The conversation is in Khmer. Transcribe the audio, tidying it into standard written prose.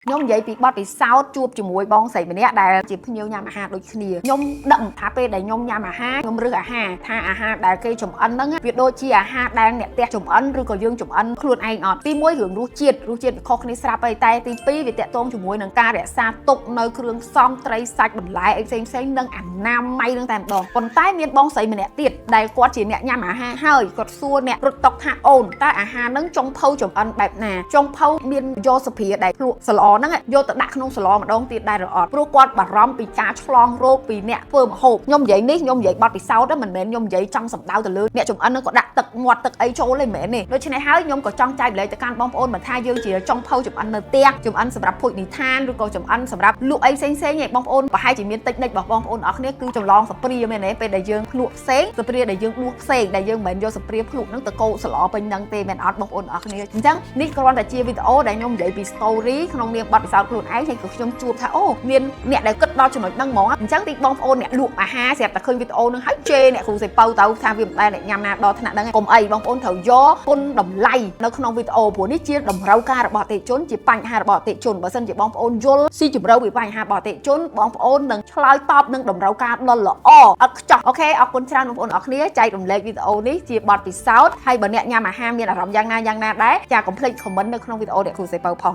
ខ្ញុំនិយាយពីបទពិសោធន៍ជួបជាមួយបងស្រីម្នាក់ដែលជាភ្ញៀវញ៉ាំអាហារដូចគ្នាខ្ញុំដឹងថាពេលដែលខ្ញុំញ៉ាំអាហារខ្ញុំរើសអាហារថាអាហារដែលគេចម្អិនហ្នឹងវាដូចជាអាហារដែលអ្នកផ្ទះចម្អិនឬក៏យើងចម្អិនខ្លួនឯងអត់ទី1រឿងរសជាតិវាខុសគ្នាស្រាប់ហើយតែទី2វាតាក់ទងជាមួយនឹងការរក្សាទុកនៅគ្រឿងផ្សំត្រីសាច់បន្លែអីផ្សេងនិងអនាម័យនឹងតែម្ដងប៉ុន្តែមានបងស្រីម្នាក់ទៀតដែលគាត់ជាអ្នកញ៉ាំអាហារហើយគាត់សួរអ្នករត់តុកថាអូនតើអាហារហ្នឹងចុងភៅចម្អិនបែបណាចុងភៅមានយកសុភាដែលភ្លក់សឡហ្នឹងយកទៅដាក់ក្នុងសឡម្ដងទៀតដែរអត់ព្រោះគាត់បារម្ភពីការឆ្លងរោគពីអ្នកធ្វើម្ហូបខ្ញុំនិយាយនេះខ្ញុំនិយាយបទពិសោធន៍មិនមែនខ្ញុំនិយាយចង់សម្ដៅទៅលើអ្នកចម្អិនហ្នឹងក៏ដាក់ទឹកមាត់ទឹកអីចូលទេមិនមែនទេដូច្នេះហើយខ្ញុំក៏ចង់ចែករំលែកទៅកាន់បងប្អូនមិនថាយើងជាចុងភៅចម្អិននៅផ្ទះចម្អិនសម្រាប់ភោជនីយដ្ឋានឬក៏ចម្អិនសម្រាប់លក់អីផ្សេងឯងបងប្អូនប្រហែលជាមានតិចនិចរបស់បងប្អូនអរគ្នាគឺចម្លងសព្រាមែនទេពេលដែលយើងភ្លក់ផ្សេងសព្រាដែលយើងដួសផ្សេងដែលយើងមិនមែនយកសព្រាភ្លក់ហ្នឹងទៅកូរសឡពេញហ្នឹងទេមែនអត់បងប្អូនអរគ្នាអញ្ចឹងនេះគ្រាន់តែជាវីដេអូដែលខ្ញុំនិយាយពី story ក្នុងនាមបទពិសោធន៍ខ្លួនឯងហើយក៏ខ្ញុំជួបថាអូមានអ្នកដែលគិតដល់ចំណុចហ្នឹងហ្មងអញ្ចឹងទីបងប្អូនអ្នកលក់អាហារស្រាប់តែឃើញវីដេអូហ្នឹងហើយជេរអ្នកគ្រូសេប៉ៅទៅថាវាមិនដែលអ្នកញ៉ាំណាដល់ថ្នាក់ហ្នឹងកុំអីបងប្អូនត្រូវយកគុណតម្លៃនៅក្នុងវីដេអូព្រោះនេះជាតម្រូវការរបស់អតិថិជនជាបញ្ហារបស់អតិថិជនបើសិនជាបងប្អូនយល់ស៊ីជម្រៅពីបញ្ហារបស់អតិថិជនបងប្អូននឹងឆ្លើយតបនឹងតម្រូវការដ៏ល្អឥតខ្ចោះអូខេអរគុណច្រើនបងប្អូនអរគ្នាចែករំលែកវីដេអូនេះជាបទពិសោធន៍ហើយបើអ្នកញ៉ាំអាហារមានអារម្មណ៍យ៉ាងណាដែរចាកុំភ្លេច comment នៅក្នុងវីដេអូអ្នកគ្រូសេប៉ៅផង